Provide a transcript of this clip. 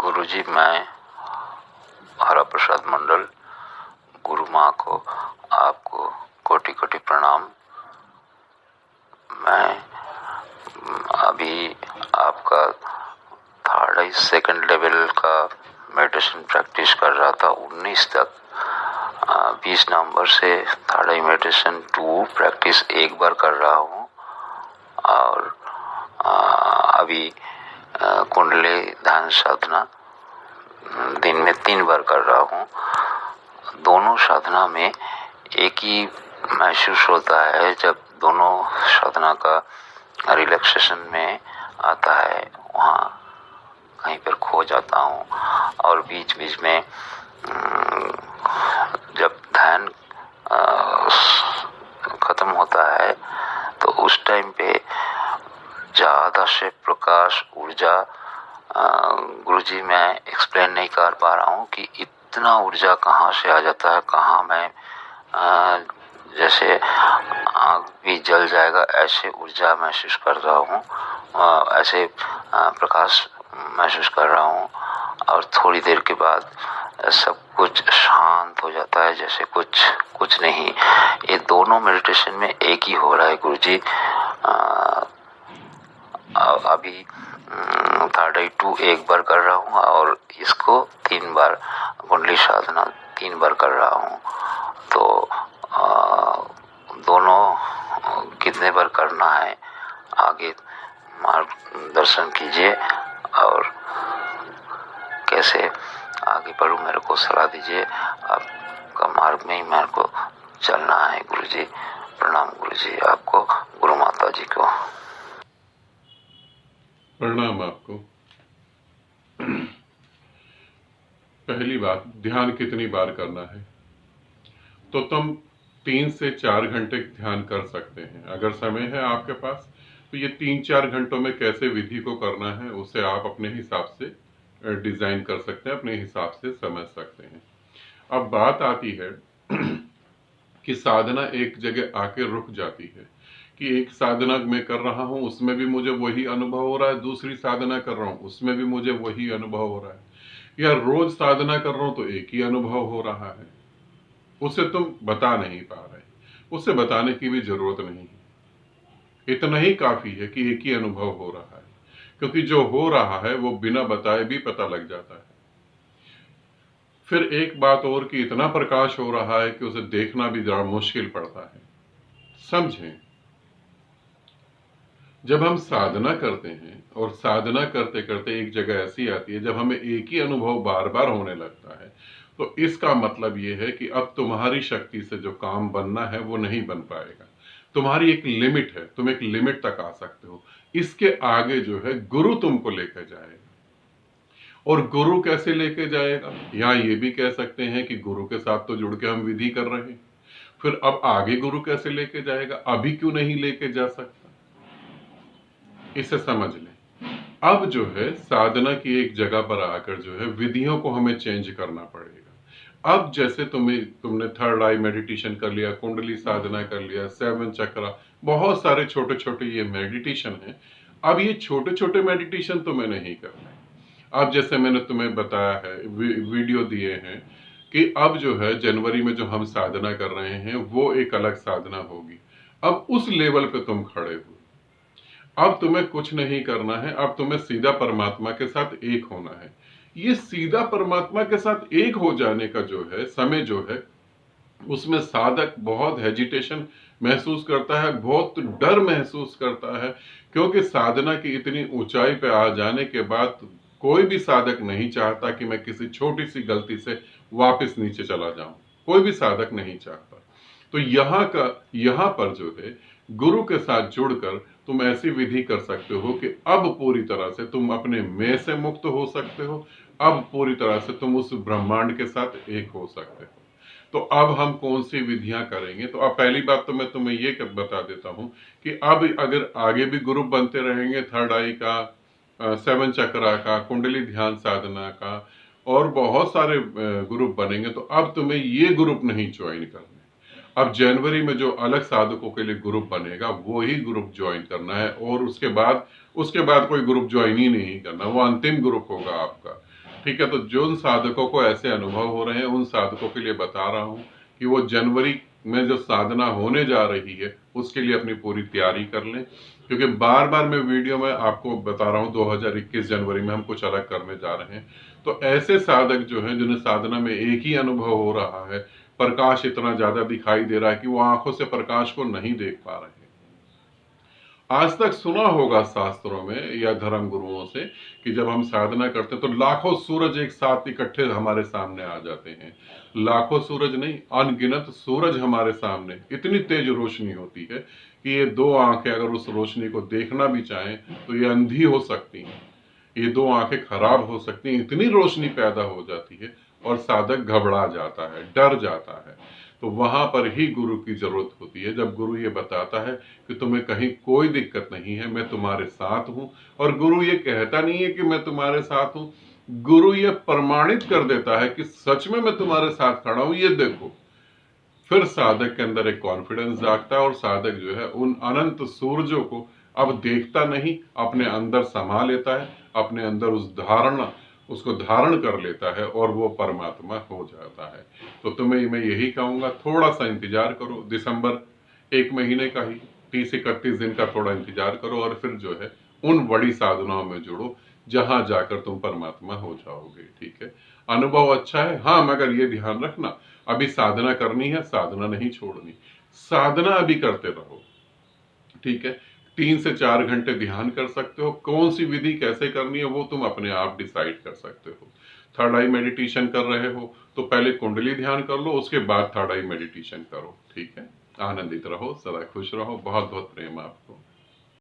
गुरुजी, मैं हरा प्रसाद मंडल, गुरु माँ को आपको कोटि कोटि प्रणाम। मैं अभी आपका थर्ड सेकंड लेवल का मेडिटेशन प्रैक्टिस कर रहा था 19 तक। 20 नवंबर से थर्ड आई मेडिटेशन 2 प्रैक्टिस एक बार कर रहा हूँ और अभी कुंडली ध्यान साधना दिन में 3 बार कर रहा हूँ। दोनों साधना में एक ही महसूस होता है। जब दोनों साधना का रिलैक्सेशन में आता है वहाँ कहीं पर खो जाता हूँ और बीच बीच में जब ध्यान खत्म होता है तो उस टाइम पे ज़्यादा से प्रकाश ऊर्जा, गुरुजी मैं एक्सप्लेन नहीं कर पा रहा हूँ कि इतना ऊर्जा कहाँ से आ जाता है, कहाँ मैं जैसे आग भी जल जाएगा ऐसे ऊर्जा महसूस कर रहा हूँ, ऐसे प्रकाश महसूस कर रहा हूँ। और थोड़ी देर के बाद सब कुछ शांत हो जाता है, जैसे कुछ नहीं। ये दोनों मेडिटेशन में एक ही हो रहा है गुरुजी। अभी थर्ड आई 2 एक बार कर रहा हूँ और इसको 3 बार कुंडली साधना 3 बार कर रहा हूँ। तो दोनों कितने बार करना है आगे मार्गदर्शन कीजिए और कैसे आगे बढ़ूँ मेरे को सलाह दीजिए। आपका मार्ग में ही मेरे को चलना है गुरुजी। प्रणाम गुरुजी, आपको, गुरु माता जी को प्रणाम। आपको पहली बात, ध्यान कितनी बार करना है? तो तुम 3 से 4 घंटे ध्यान कर सकते हैं अगर समय है आपके पास। तो ये 3-4 घंटों में कैसे विधि को करना है उसे आप अपने हिसाब से डिजाइन कर सकते हैं, अपने हिसाब से समझ सकते हैं। अब बात आती है कि साधना एक जगह आके रुक जाती है कि एक साधना मैं कर रहा हूं उसमें भी मुझे वही अनुभव हो रहा है, दूसरी साधना कर रहा हूं उसमें भी मुझे वही अनुभव हो रहा है, या रोज साधना कर रहा हूं तो एक ही अनुभव हो रहा है। उसे तुम बता नहीं पा रहे, उसे बताने की भी जरूरत नहीं है। इतना ही काफी है कि एक ही अनुभव हो रहा है, क्योंकि जो हो रहा है वो बिना बताए भी पता लग जाता है। फिर एक बात और कि इतना प्रकाश हो रहा है कि उसे देखना भी जरा मुश्किल पड़ता है। समझें, जब हम साधना करते हैं और साधना करते करते एक जगह ऐसी आती है जब हमें एक ही अनुभव बार बार होने लगता है, तो इसका मतलब यह है कि अब तुम्हारी शक्ति से जो काम बनना है वो नहीं बन पाएगा। तुम्हारी एक लिमिट है, तुम एक लिमिट तक आ सकते हो। इसके आगे जो है गुरु तुमको लेकर जाएगा। और गुरु कैसे लेके जाएगा, या ये भी कह सकते हैं कि गुरु के साथ तो जुड़ के हम विधि कर रहे हैं, फिर अब आगे गुरु कैसे लेके जाएगा, अभी क्यों नहीं लेके जा सकता, इसे समझ लें। अब जो है साधना की एक जगह पर आकर जो है विधियों को हमें चेंज करना पड़ेगा। अब जैसे तुमने थर्ड आई मेडिटेशन कर लिया, कुंडली साधना कर लिया, 7 चक्रा, बहुत सारे छोटे छोटे ये मेडिटेशन है। अब ये छोटे छोटे मेडिटेशन तुम्हें नहीं करना है। अब जैसे मैंने तुम्हें बताया है, वीडियो दिए हैं कि अब जो है जनवरी में जो हम साधना कर रहे हैं वो एक अलग साधना होगी। अब उस लेवल पे तुम खड़े हो। अब तुम्हें कुछ नहीं करना है, अब तुम्हें सीधा परमात्मा के साथ एक होना है। ये सीधा परमात्मा के साथ एक हो जाने का जो है समय जो है उसमें साधक बहुत हेजिटेशन महसूस करता है, बहुत डर महसूस करता है, क्योंकि साधना की इतनी ऊंचाई पे आ जाने के बाद कोई भी साधक नहीं चाहता कि मैं किसी छोटी सी गलती से वापस नीचे चला जाऊं। कोई भी साधक नहीं चाहता। तो यहाँ पर जो है गुरु के साथ जुड़कर तुम ऐसी विधि कर सकते हो कि अब पूरी तरह से तुम अपने मैं से मुक्त हो सकते हो। अब पूरी तरह से तुम उस ब्रह्मांड के साथ एक हो सकते हो। तो अब हम कौन सी विधियां करेंगे? तो अब पहली बात तो मैं तुम्हें ये बता देता हूं कि अब अगर आगे भी ग्रुप बनते रहेंगे, थर्ड आई का, 7 चक्रा का, कुंडली ध्यान साधना का, और बहुत सारे ग्रुप बनेंगे, तो अब तुम्हें ये ग्रुप नहीं ज्वाइन करने। अब जनवरी में जो अलग साधकों के लिए ग्रुप बनेगा वो ही ग्रुप ज्वाइन करना है, और उसके बाद कोई ग्रुप ज्वाइन ही नहीं करना, वो अंतिम ग्रुप होगा आपका। ठीक है, तो जिन साधकों को ऐसे अनुभव हो रहे हैं उन साधकों के लिए बता रहा हूं कि वो जनवरी में जो साधना होने जा रही है उसके लिए अपनी पूरी तैयारी कर लें, क्योंकि बार बार मैं वीडियो में आपको बता रहा हूं 2021 जनवरी में हम कुछ अलग करने जा रहे हैं। तो ऐसे साधक जो हैं जिन्हें साधना में एक ही अनुभव हो रहा है, प्रकाश इतना ज्यादा दिखाई दे रहा है कि वो आंखों से प्रकाश को नहीं देख पा रहे हैं। आज तक सुना होगा शास्त्रों में या धर्म गुरुओं से कि जब हम साधना करते हैं तो लाखों सूरज एक साथ इकट्ठे हमारे सामने आ जाते हैं। लाखों सूरज नहीं, अनगिनत सूरज हमारे सामने, इतनी तेज रोशनी होती है कि ये दो आंखें अगर उस रोशनी को देखना भी चाहें तो ये अंधी हो सकती हैं, ये दो आंखें खराब हो सकती हैं, इतनी रोशनी पैदा हो जाती है और साधक घबरा जाता है, डर जाता है। तो वहां पर ही गुरु की जरूरत होती है, जब गुरु ये बताता है कि तुम्हें कहीं कोई दिक्कत नहीं है, मैं तुम्हारे साथ हूं। और गुरु ये कहता नहीं है कि मैं तुम्हारे साथ हूं, गुरु ये प्रमाणित कर देता है कि सच में मैं तुम्हारे साथ खड़ा हूं, ये देखो। फिर साधक के अंदर एक कॉन्फिडेंस जागता है और साधक जो है उन अनंत सूरजों को अब देखता नहीं, अपने अंदर समा लेता है, अपने अंदर उसको धारण कर लेता है और वो परमात्मा हो जाता है। तो तुम्हें मैं यही कहूंगा, थोड़ा सा इंतजार करो, दिसंबर 1 महीने का ही 30-31 दिन का थोड़ा इंतजार करो और फिर जो है उन बड़ी साधनाओं में जुड़ो जहां जाकर तुम परमात्मा हो जाओगे। ठीक है, अनुभव अच्छा है, हाँ, मगर ये ध्यान रखना अभी साधना करनी है, साधना नहीं छोड़नी, साधना अभी करते रहो। ठीक है, 3 से 4 घंटे ध्यान कर सकते हो, कौन सी विधि कैसे करनी है वो तुम अपने आप डिसाइड कर सकते हो। थर्ड आई मेडिटेशन कर रहे हो तो पहले कुंडली ध्यान कर लो, उसके बाद थर्ड आई मेडिटेशन करो। ठीक है, आनंदित रहो, सदा खुश रहो, बहुत बहुत प्रेम आपको।